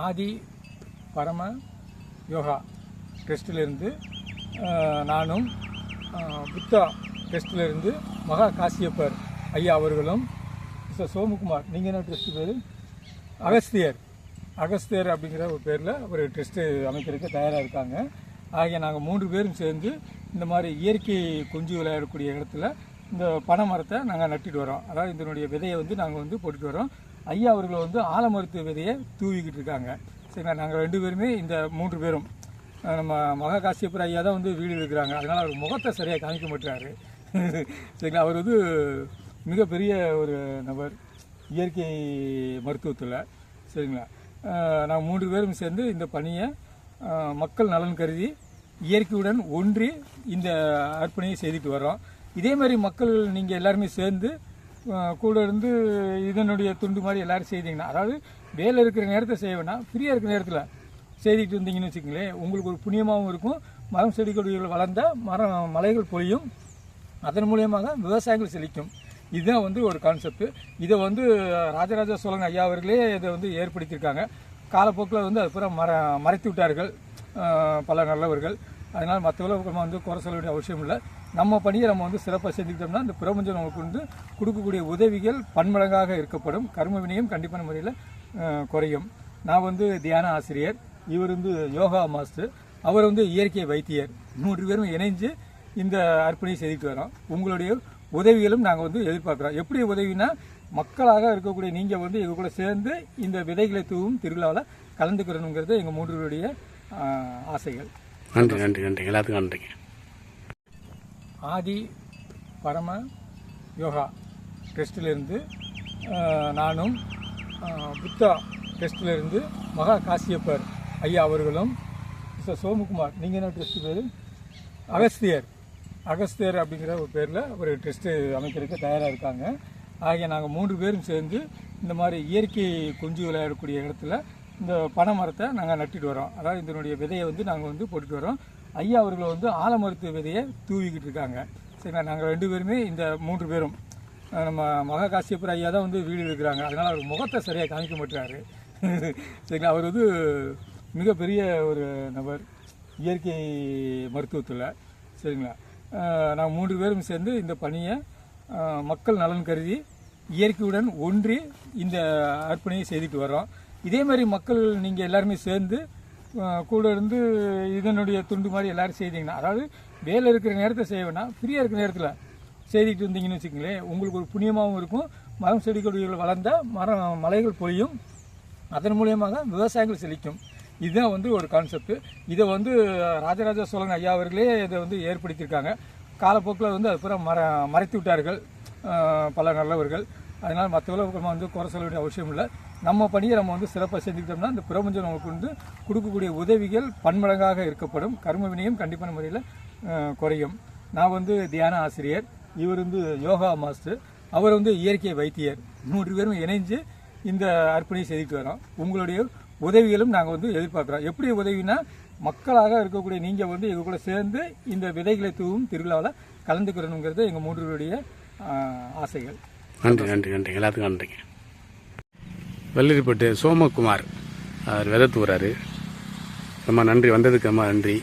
ஆதி பரம யோகா ட்ரஸ்டிலிருந்து நானும் புத்தா ட்ரஸ்டிலிருந்து மகா காசியப்பர் ஐயா அவர்களும் மிஸ்டர் சோமுகுமார், நீங்கள் என்ன ட்ரஸ்ட் பேர்? அகஸ்தியர் அப்படிங்கிற ஒரு பேரில் ஒரு ட்ரஸ்ட்டு அமைக்கிறதுக்கு தயாராக இருக்காங்க. ஆகிய நாங்கள் 3 பேரும் சேர்ந்து இந்த மாதிரி இயற்கை கொஞ்சி விளையாடக்கூடிய இடத்துல இந்த பனை மரத்தை நாங்கள் நட்டுட்டு வரோம். அதாவது இதனுடைய விதையை நாங்கள் போட்டுட்டு வரோம். ஐயா அவர்கள் ஆலமரத்து விதையை தூவிக்கிட்டு இருக்காங்க. சரிங்களா, நாங்கள் 2 பேருமே இந்த 3 பேரும் நம்ம மகா காசியப்பர் ஐயா தான் வீடு இருக்கிறாங்க. அதனால் அவர் முகத்தை சரியாக காமிக்க மாட்டாரு. சரிங்களா, அவர் மிகப்பெரிய ஒரு நபர் இயற்கை மருத்துவத்தில். சரிங்களா, நாங்கள் 3 பேரும் சேர்ந்து இந்த பணியை மக்கள் நலன் கருதி இயற்கையுடன் ஒன்றி இந்த அர்ப்பணியை செய்துட்டு வரோம். இதே மாதிரி மக்கள் நீங்கள் எல்லாருமே சேர்ந்து கூட இருந்து இதனுடைய துண்டு மாதிரி எல்லோரும் செய்தீங்கன்னா, அதாவது வேலை இருக்கிற நேரத்தை செய்ய வேண்டாம், ஃப்ரீயாக இருக்கிற நேரத்தில் செய்துக்கிட்டு இருந்தீங்கன்னு வச்சுக்கங்களேன், உங்களுக்கு ஒரு புண்ணியமாகவும் இருக்கும். மரம் செடி கொடிகள் வளர்ந்த மலைகள் பொழியும், அதன் மூலியமாக விவசாயங்கள் செழிக்கும். இதுதான் ஒரு கான்செப்ட். இதை ராஜராஜ சோழன் ஐயா அவர்களே இதை ஏற்படுத்தியிருக்காங்க. காலப்போக்கில் அது பூரா மறைத்து விட்டார்கள் பல நல்லவர்கள். அதனால் மற்றவர்கள் நம்ம குறை சொல்ல வேண்டிய அவசியம் இல்லை. நம்ம பணியை நம்ம சிறப்பாக செஞ்சுக்கிட்டோம்னா இந்த பிரபஞ்சம் நமக்கு கொடுக்கக்கூடிய உதவிகள் பன்மடங்காக இருக்கப்படும். கர்ம வினையும் கண்டிப்பான முறையில் குறையும். நான் தியான ஆசிரியர், இவர் யோகா மாஸ்டர், அவர் இயற்கை வைத்தியர். 3 பேரும் இணைஞ்சு இந்த அர்ப்பணியை செய்துட்டு வரோம். உங்களுடைய உதவிகளும் நாங்கள் எதிர்பார்க்குறோம். எப்படி உதவினா, மக்களாக இருக்கக்கூடிய நீங்கள் எங்கள் கூட சேர்ந்து இந்த விதைகளை தூவும் திருவிழாவில் கலந்துக்கிறணுங்கிறது எங்கள் 3 பேருடைய ஆசைகள். நன்றி நன்றி நன்றி, எல்லாத்துக்கும் நன்றிங்க. ஆதி பரம யோகா ட்ரஸ்டிலிருந்து நானும் புத்தா ட்ரஸ்டிலிருந்து மகா காசியப்பர் ஐயா அவர்களும் மிஸ்டர் சோமுகுமார், நீங்கள் என்ன ட்ரஸ்ட் பேர்? அகஸ்தியர் அப்படிங்கிற ஒரு பேரில் ஒரு ட்ரஸ்ட்டு அமைக்கிறதுக்கு தயாராக இருக்காங்க. ஆகிய நாங்கள் 3 பேரும் சேர்ந்து இந்த மாதிரி இயற்கை கொஞ்சி விளையாடக்கூடிய இடத்துல இந்த பனை மரத்தை நாங்கள் நட்டுட்டு வரோம். அதாவது இதனுடைய விதையை நாங்கள் போட்டுட்டு வரோம். ஐயா அவர்கள் ஆலமரத்து விதையை தூவிக்கிட்டு இருக்காங்க. சரிங்களா, நாங்கள் 2 பேருமே இந்த 3 பேரும் நம்ம மகா காசியப்பர் ஐயா தான் வீடு இருக்கிறாங்க. அதனால் அவர் முகத்தை சரியாக காமிக்க மாட்டாரு. சரிங்களா, அவர் மிகப்பெரிய ஒரு நபர் இயற்கை மருத்துவத்தில். சரிங்களா, நாங்கள் 3 பேரும் சேர்ந்து இந்த பணியை மக்கள் நலன் கருதி இயற்கையுடன் ஒன்றி இந்த அர்ப்பணியை செய்துட்டு வரோம். இதே மாதிரி மக்கள் நீங்கள் எல்லாருமே சேர்ந்து கூட இருந்து இதனுடைய துண்டு மாதிரி எல்லோரும் செய்தீங்கன்னா, அதாவது வேலை இருக்கிற நேரத்தை செய்ய வேண்டாம், ஃப்ரீயாக இருக்கிற நேரத்தில் செய்துக்கிட்டு இருந்தீங்கன்னு வச்சுக்கங்களேன், உங்களுக்கு ஒரு புண்ணியமாகவும் இருக்கும். மரம் செடி கொடிகள் வளர்ந்த மலைகள் பொழியும், அதன் மூலியமாக விவசாயங்கள் செழிக்கும். இதுதான் ஒரு கான்செப்ட். இதை ராஜராஜ சோழன் ஐயா அவர்களே இதை ஏற்படுத்தியிருக்காங்க. காலப்போக்கில் அது பூரா மறைத்து விட்டார்கள் பல நல்லவர்கள். அதனால் மற்றவர்கள் நம்ம குறை சொல்ல வேண்டிய அவசியம் இல்லை. நம்ம பணியை நம்ம சிறப்பாக செஞ்சுக்கிட்டோம்னா இந்த பிரபஞ்சம் நமக்கு கொடுக்கக்கூடிய உதவிகள் பன்மடங்காக இருக்கப்படும். கர்ம வினையும் கண்டிப்பான முறையில் குறையும். நான் தியான ஆசிரியர், இவர் யோகா மாஸ்டர், அவர் இயற்கை வைத்தியர். 3 பேரும் இணைஞ்சு இந்த அர்ப்பணியை செய்துட்டு வரோம். உங்களுடைய உதவிகளும் நாங்கள் எதிர்பார்க்குறோம். எப்படி உதவினா, மக்களாக இருக்கக்கூடிய நீங்கள் எங்கள் கூட சேர்ந்து இந்த விதைகளை தூவும் திருவிழாவில் கலந்துக்கிறணுங்கிறது எங்கள் 3 பேருடைய ஆசைகள். நன்றி நன்றி நன்றி, எல்லாத்துக்கும் நன்றிங்க. வெள்ளரிப்பட்டு சோமகுமார் அவர் விதை தூறாரு. ரொம்ப நன்றி, வந்ததுக்கு ரொம்ப நன்றி.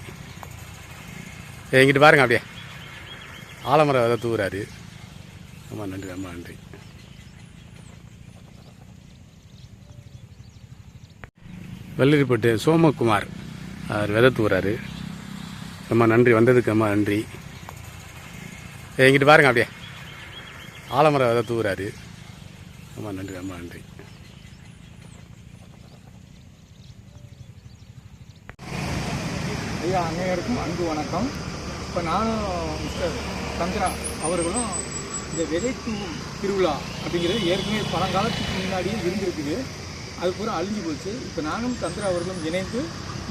எங்கிட்ட பாருங்க, அப்படியே ஆலமரம் விதை தூறாரு. ரொம்ப நன்றி, ரொம்ப நன்றி. வெள்ளரிப்பட்டு சோமகுமார் அவர் விதை தூறாரு. ரொம்ப நன்றி, வந்ததுக்கு ரொம்ப நன்றி. எங்கிட்ட பாருங்க, அப்படியே ஆலமரம் விதை தூறாரு. ரொம்ப நன்றி, ரொம்ப நன்றி. ஐயா அனைவருக்கும் அன்பு வணக்கம். இப்போ நானும் மிஸ்டர் சந்திரா அவர்களும் இந்த விதை தூவும் திருவிழா அப்படிங்கிறது ஏற்கனவே பழங்காலத்துக்கு முன்னாடியே இருந்திருக்குது. அது பூரா அழிஞ்சு போச்சு. இப்போ நானும் சந்திரா அவர்களும் இணைந்து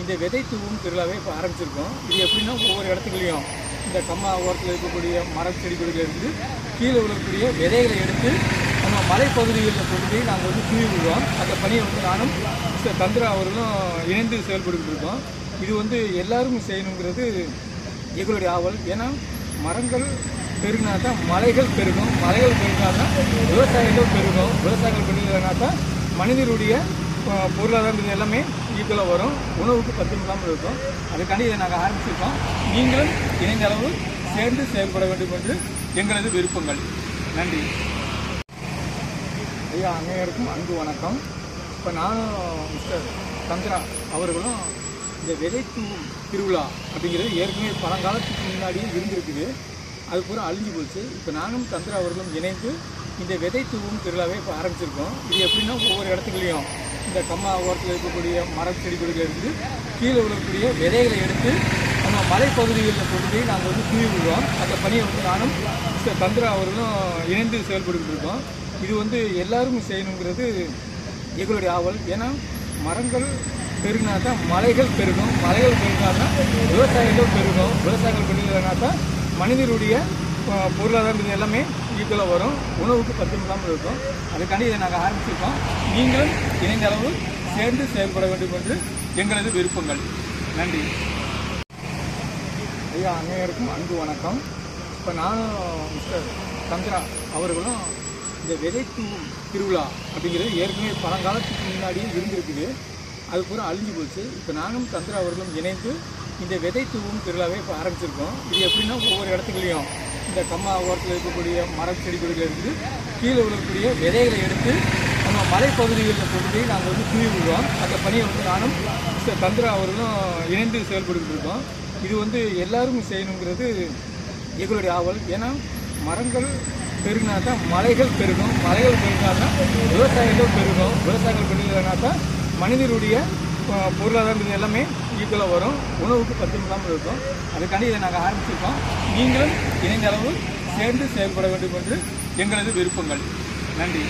இந்த விதை தூவும் திருவிழாவை இப்போ ஆரம்பிச்சிருக்கோம். இது எப்படின்னா, ஒவ்வொரு இடத்துலையும் இந்த கம்மா ஓரத்தில் இருக்கக்கூடிய மரம் செடி கொடிகளிலிருந்து கீழே விழக்கூடிய விதைகளை எடுத்து நம்ம மலைப்பகுதிகளில் கொண்டு போய் நாங்கள் தூவி விடுவோம். அந்த பணியை நானும் மிஸ்டர் சந்திரா அவர்களும் இணைந்து செயல்பட்டு இருக்கோம். இது எல்லாரும் செய்யணுங்கிறது எங்களுடைய ஆவல். ஏன்னா மரங்கள் பெருகினா தான் மலைகள் பெருகும், மலைகள் பெருகினா தான் விவசாயங்கள் பெருகும், விவசாயங்கள் பெருகினா தான் மனிதனுடைய பொருளாதாரம் எல்லாமே ஈக்குவலாக வரும், உணவுக்கு பத்தும் இல்லாமல் இருக்கும். அதுக்காண்டி இதை நாங்கள் ஆரம்பிச்சிருக்கோம். நீங்களும் இணைந்த அளவு சேர்ந்து செயல்பட வேண்டும் என்று எங்களது விருப்பங்கள். நன்றி ஐயா. அனைவருக்கும் அன்பு வணக்கம். இப்போ நானும் மிஸ்டர் சந்திரா அவர்களும் இந்த விதை தூவும் திருவிழா அப்படிங்கிறது ஏற்கனவே பழங்காலத்துக்கு முன்னாடியே இருந்திருக்குது, அது பூரா அழிஞ்சு போச்சு. இப்போ நானும் சந்திரா அவர்களும் இணைந்து இந்த விதை தூவும் திருவிழாவை இப்போ ஆரம்பிச்சிருக்கோம். இது எப்படின்னா ஒவ்வொரு இடத்துலையும் இந்த கம்மா ஓரத்தில் இருக்கக்கூடிய மரம் செடி கொடிகள் இருந்து கீழே விழக்கூடிய விதைகளை எடுத்து நம்ம மலைப்பகுதிகளில் கொண்டு போய் நாங்கள் தூவி விடுவோம். அந்த பணியை நானும் மிஸ்டர் சந்திரா அவர்களும் இணைந்து செயல்பட்டு இருக்கோம். இது எல்லாரும் செய்யணுங்கிறது எங்களுடைய ஆவல். ஏன்னா மரங்கள் பெருகினா தான் மலைகள் பெருகும், மலைகள் பெருகினா தான் விவசாயிகள் பெருகும், விவசாயிகள் பெருகினா தான் மனிதனுடைய பொருளாதாரம் எல்லாமே ஈக்குவலாக வரும், உணவுக்கு பத்தும் இல்லாமல் இருக்கும். அதுக்காண்டி இதை நாங்கள் ஆரம்பிச்சிருக்கோம். நீங்களும் இணைந்த அளவு சேர்ந்து செயல்பட வேண்டும் என்று எங்களது விருப்பங்கள். நன்றி ஐயா. அனைவருக்கும் அன்பு வணக்கம். இப்போ நானும் மிஸ்டர் சந்திரா அவர்களும் இந்த விதை தூவும் திருவிழா அப்படிங்கிறது ஏற்கனவே பழங்காலத்துக்கு முன்னாடியே இருந்திருக்குது, அது பூரா அழிஞ்சு போச்சு. இப்போ நானும் சந்திரா அவர்களும் இணைந்து இந்த விதை தூவும் திருவிழாவை இப்போ ஆரம்பிச்சிருக்கோம். இது எப்படின்னா ஒவ்வொரு இடத்துலையும் இந்த கம்மா ஓரத்தில் இருக்கக்கூடிய மரம் செடி கொடிகள் இருந்து கீழே விழக்கூடிய விதைகளை எடுத்து நம்ம மலைப்பகுதிகளில் கொண்டு போய் நாங்கள் தூவி விடுவோம். அந்த பணியை நானும் மிஸ்டர் சந்திரா அவர்களும் இணைந்து செயல்பட்டு இருக்கோம். இது எல்லாரும் செய்யணுங்கிறது எங்களுடைய ஆவல். ஏன்னா மரங்கள் பெருகினா தான் மலைகள் பெருகும், மலைகள் பெருகினா தான் விவசாயிகள் பெருகும், விவசாயிகள் பெருகினா தான் மனிதனுடைய பொருளாதாரம் எல்லாமே ஈக்குவலாக வரும், உணவுக்கு பத்தும் இல்லாமல் இருக்கும். அதுக்காண்டி இதை நாங்கள் ஆரம்பிச்சிருக்கோம். நீங்களும் இணைந்த அளவு சேர்ந்து செயல்பட வேண்டும் என்று எங்களது விருப்பங்கள். நன்றி.